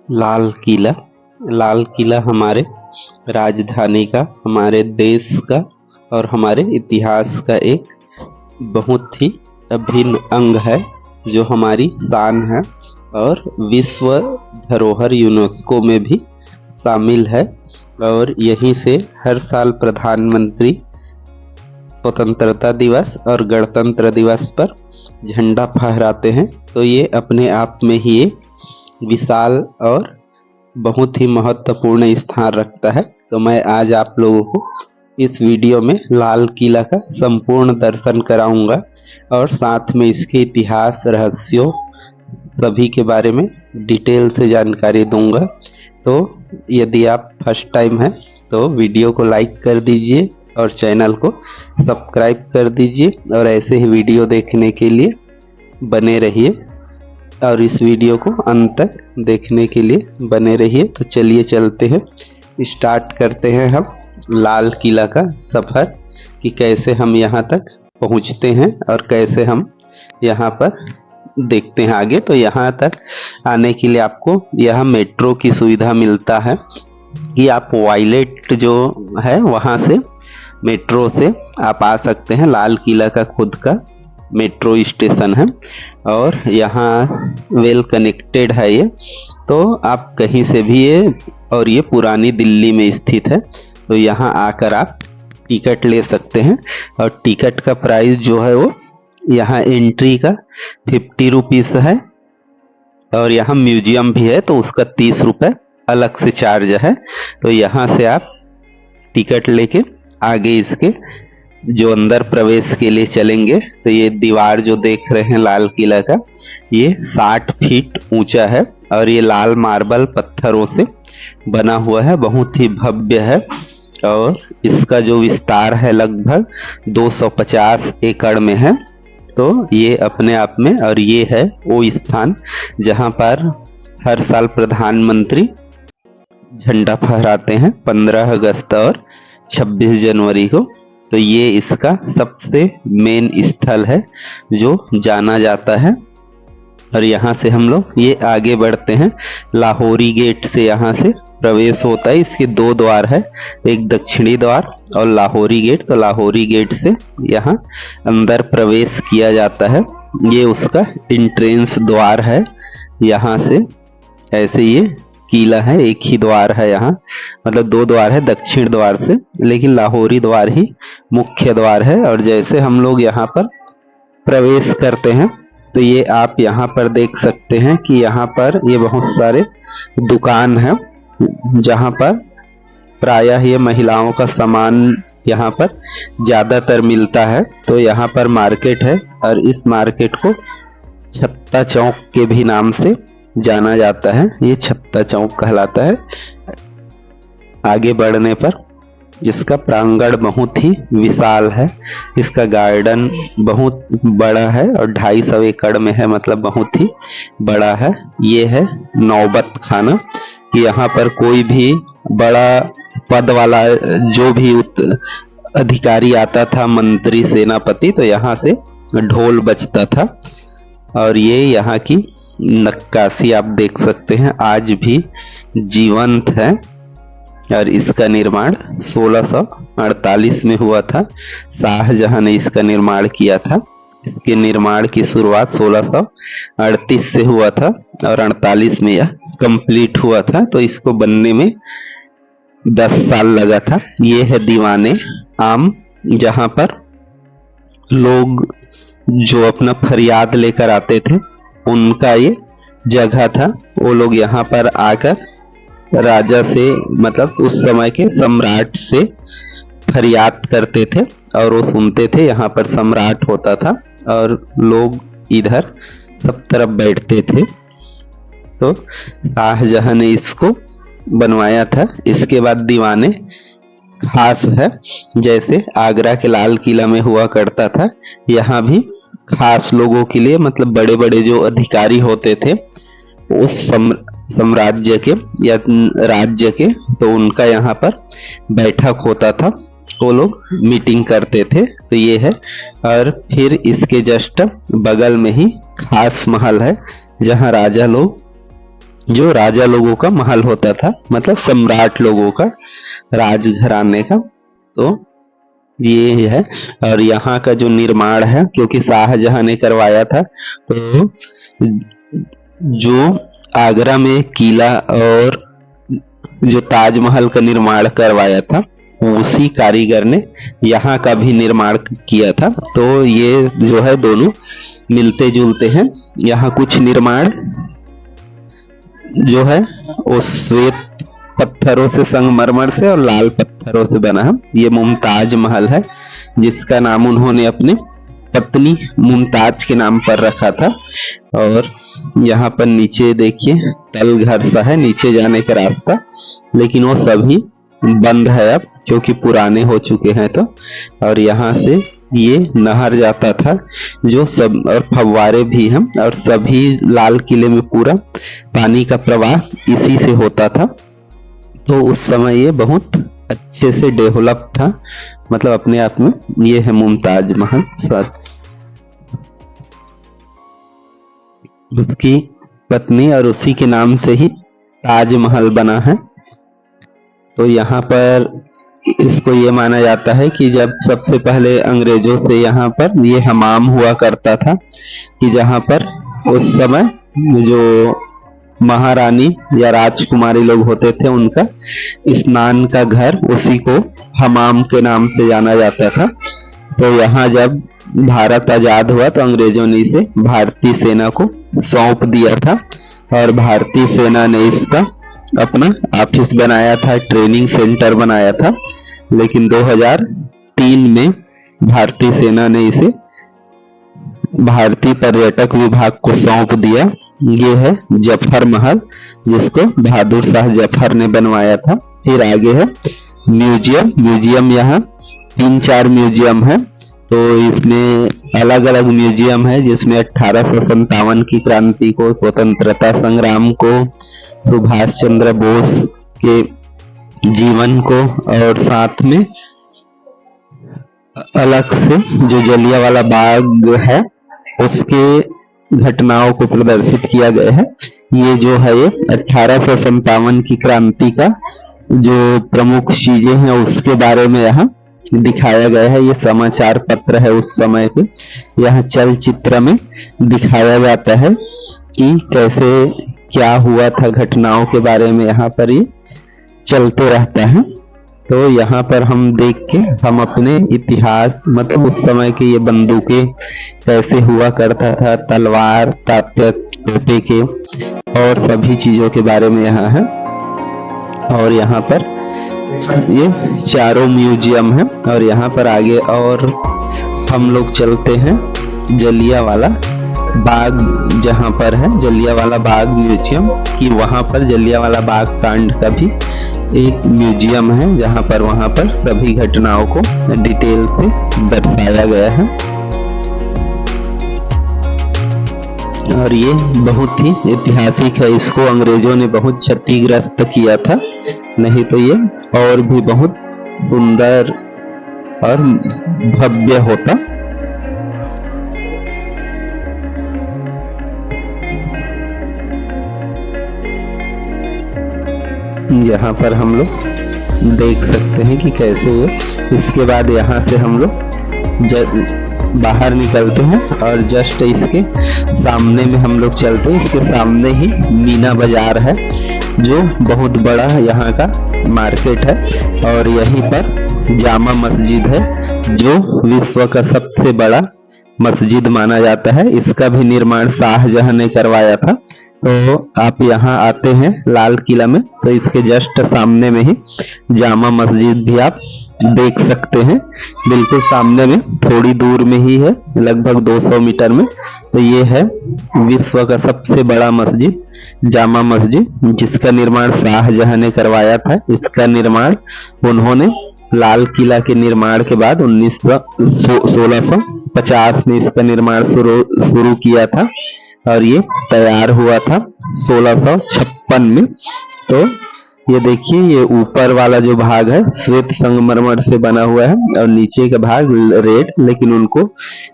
लाल किला। लाल किला हमारे राजधानी का, हमारे देश का और हमारे इतिहास का एक बहुत ही अभिन्न अंग है, जो हमारी शान है और विश्व धरोहर यूनेस्को में भी शामिल है। और यहीं से हर साल प्रधानमंत्री स्वतंत्रता दिवस और गणतंत्र दिवस पर झंडा फहराते हैं। तो ये अपने आप में ही एक विशाल और बहुत ही महत्वपूर्ण स्थान रखता है। तो मैं आज आप लोगों को इस वीडियो में लाल किला का संपूर्ण दर्शन कराऊंगा और साथ में इसके इतिहास, रहस्यों सभी के बारे में डिटेल से जानकारी दूंगा। तो यदि आप फर्स्ट टाइम हैं तो वीडियो को लाइक कर दीजिए और चैनल को सब्सक्राइब कर दीजिए और ऐसे ही वीडियो देखने के लिए बने रहिए और इस वीडियो को अंत तक देखने के लिए बने रहिए। तो चलिए चलते हैं, स्टार्ट करते हैं हम लाल किला का सफ़र कि कैसे हम यहाँ तक पहुँचते हैं और कैसे हम यहाँ पर देखते हैं आगे। तो यहाँ तक आने के लिए आपको यह मेट्रो की सुविधा मिलता है कि आप वायलेट जो है वहाँ से मेट्रो से आप आ सकते हैं। लाल किला का खुद का मेट्रो स्टेशन है और यहाँ वेल कनेक्टेड है ये, तो आप कहीं से भी ये, और ये पुरानी दिल्ली में स्थित है। तो यहाँ आकर आप टिकट ले सकते हैं और टिकट का प्राइस जो है वो यहाँ एंट्री का 50 रुपीज़ है और यहाँ म्यूजियम भी है तो उसका 30 रुपये अलग से चार्ज है। तो यहाँ से आप टिकट लेके आगे इसके जो अंदर प्रवेश के लिए चलेंगे। तो ये दीवार जो देख रहे हैं लाल किला का, ये 60 फीट ऊंचा है और ये लाल मार्बल पत्थरों से बना हुआ है, बहुत ही भव्य है। और इसका जो विस्तार है लगभग 250 एकड़ में है। तो ये अपने आप में, और ये है वो स्थान जहाँ पर हर साल प्रधानमंत्री झंडा फहराते हैं 15 अगस्त और 26 जनवरी को। तो ये इसका सबसे मेन स्थल है जो जाना जाता है। और यहाँ से हम लोग ये आगे बढ़ते हैं, लाहौरी गेट से यहाँ से प्रवेश होता है। इसके 2 द्वार है, एक दक्षिणी द्वार और लाहौरी गेट। तो लाहौरी गेट से यहाँ अंदर प्रवेश किया जाता है, ये उसका एंट्रेंस द्वार है। यहाँ से ऐसे ये किला है, एक ही द्वार है यहाँ, मतलब 2 द्वार है दक्षिण द्वार से, लेकिन लाहौरी द्वार ही मुख्य द्वार है। और जैसे हम लोग यहाँ पर प्रवेश करते हैं तो ये आप यहाँ पर देख सकते हैं कि यहाँ पर ये बहुत सारे दुकान है जहाँ पर प्रायः ये महिलाओं का सामान यहाँ पर ज़्यादातर मिलता है। तो यहाँ पर मार्केट है और इस मार्केट को छत्ता चौक के भी नाम से जाना जाता है, ये छत्ता चौक कहलाता है। आगे बढ़ने पर इसका प्रांगण बहुत ही विशाल है, इसका गार्डन बहुत बड़ा है और 250 एकड़ में है, मतलब बहुत ही बड़ा है। ये है नौबत खाना कि यहाँ पर कोई भी बड़ा पद वाला जो भी अधिकारी आता था, मंत्री, सेनापति, तो यहाँ से ढोल बजता था। और ये यहाँ की नक्काशी आप देख सकते हैं आज भी जीवंत है। और इसका निर्माण 1648 में हुआ था, शाहजहां ने इसका निर्माण किया था। इसके निर्माण की शुरुआत 1638 से हुआ था और 48 में यह कंप्लीट हुआ था। तो इसको बनने में 10 साल लगा था। ये है दीवाने आम, जहाँ पर लोग जो अपना फरियाद लेकर आते थे उनका ये जगह था। वो लोग यहाँ पर आकर राजा से, मतलब उस समय के सम्राट से फरियाद करते थे और वो सुनते थे। यहाँ पर सम्राट होता था और लोग इधर सब तरफ बैठते थे। तो शाहजहां ने इसको बनवाया था। इसके बाद दीवाने खास है, जैसे आगरा के लाल किला में हुआ करता था, यहाँ भी खास लोगों के लिए, मतलब बड़े बड़े जो अधिकारी होते थे उस साम्राज्य के या राज्य के, तो उनका यहाँ पर बैठक होता था, वो लोग मीटिंग करते थे। तो ये है। और फिर इसके जस्ट बगल में ही खास महल है जहाँ राजा लोग जो राजा लोगों का महल होता था, मतलब सम्राट लोगों का, राजघराने का। तो ये है। और यहाँ का जो निर्माण है, क्योंकि शाहजहां ने करवाया था, तो जो आगरा में किला और जो ताजमहल का निर्माण करवाया था, उसी कारीगर ने यहाँ का भी निर्माण किया था। तो ये जो है दोनों मिलते जुलते हैं। यहाँ कुछ निर्माण जो है वो श्वेत पत्थरों से, संगमरमर से और लाल पत्थरों से बना है। ये मुमताज महल है, जिसका नाम उन्होंने अपने पत्नी मुमताज के नाम पर रखा था। और यहाँ पर नीचे देखिए तल घर सा है, नीचे जाने का रास्ता, लेकिन वो सभी बंद है अब, क्योंकि पुराने हो चुके हैं। तो और यहाँ से ये नहर जाता था, जो सब, और फव्वारे भी हैं, और सभी लाल किले में पूरा पानी का प्रवाह इसी से होता था। तो उस समय ये बहुत अच्छे से डेवलप था, मतलब अपने आप में। ये है मुमताज महल। उसकी पत्नी और उसी के नाम से ही ताजमहल बना है। तो यहाँ पर इसको ये माना जाता है कि जब सबसे पहले अंग्रेजों से यहाँ पर ये हमाम हुआ करता था, कि जहाँ पर उस समय जो महारानी या राजकुमारी लोग होते थे, उनका स्नान का घर, उसी को हमाम के नाम से जाना जाता था। तो यहाँ जब भारत आजाद हुआ तो अंग्रेजों ने इसे भारतीय सेना को सौंप दिया था, और भारतीय सेना ने इसका अपना ऑफिस बनाया था, ट्रेनिंग सेंटर बनाया था। लेकिन 2003 में भारतीय सेना ने इसे भारतीय पर्यटक विभाग को सौंप दिया। ये है जफर महल, जिसको बहादुर शाह जफर ने बनवाया था। फिर आगे है म्यूजियम यहाँ 3-4 म्यूजियम है। तो इसमें अलग अलग म्यूजियम है, जिसमें 1857 की क्रांति को, स्वतंत्रता संग्राम को, सुभाष चंद्र बोस के जीवन को, और साथ में अलग से जो जलियांवाला बाग है उसके घटनाओं को प्रदर्शित किया गया है। ये जो है ये 1857 की क्रांति का जो प्रमुख चीजें हैं उसके बारे में यहाँ दिखाया गया है। ये समाचार पत्र है उस समय के, यह चलचित्र में दिखाया जाता है कि कैसे क्या हुआ था, घटनाओं के बारे में यहाँ पर ये चलते रहता है। तो यहाँ पर हम देख के हम अपने इतिहास, मतलब उस समय के ये बंदूकें कैसे हुआ करता था, तलवार, तोपे के, और सभी चीजों के बारे में यहाँ है। और यहाँ पर ये चारों म्यूजियम है। और यहाँ पर आगे और हम लोग चलते हैं जलियांवाला बाग, जहाँ पर है जलियांवाला बाग म्यूजियम, कि वहाँ पर जलियांवाला बाग कांड का भी एक म्यूजियम है, जहाँ पर वहाँ पर सभी घटनाओं को डिटेल से दर्शाया गया है। और ये बहुत ही ऐतिहासिक है, इसको अंग्रेजों ने बहुत क्षतिग्रस्त किया था, नहीं तो ये और भी बहुत सुंदर और भव्य होता। यहाँ पर हम लोग देख सकते हैं कि कैसे ये, इसके बाद यहाँ से हम लोग बाहर निकलते हैं और जस्ट इसके सामने में हम लोग चलते हैं। इसके सामने ही मीना बाजार है, जो बहुत बड़ा यहाँ का मार्केट है। और यहीं पर जामा मस्जिद है, जो विश्व का सबसे बड़ा मस्जिद माना जाता है। इसका भी निर्माण शाहजहां ने करवाया था। तो आप यहाँ आते हैं लाल किला में, तो इसके जस्ट सामने में ही जामा मस्जिद भी आप देख सकते हैं, बिल्कुल सामने में, थोड़ी दूर में ही है, लगभग 200 मीटर में। तो ये है विश्व का सबसे बड़ा मस्जिद, जामा मस्जिद, जिसका निर्माण शाहजहां ने करवाया था। इसका निर्माण उन्होंने लाल किला के निर्माण के बाद 1650 में इसका निर्माण शुरू किया था, और ये तैयार हुआ था 1656 में। तो ये देखिए, ये ऊपर वाला जो भाग है श्वेत संगमरमर से बना हुआ है, और नीचे का भाग रेड, लेकिन उनको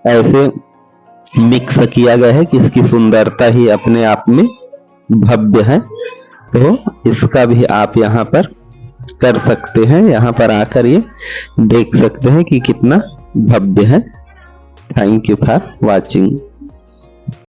ऐसे मिक्स किया गया है कि इसकी सुंदरता ही अपने आप में भव्य है। तो इसका भी आप यहाँ पर कर सकते हैं। यहाँ पर आकर ये देख सकते हैं कि कितना भव्य है। Thank you for watching.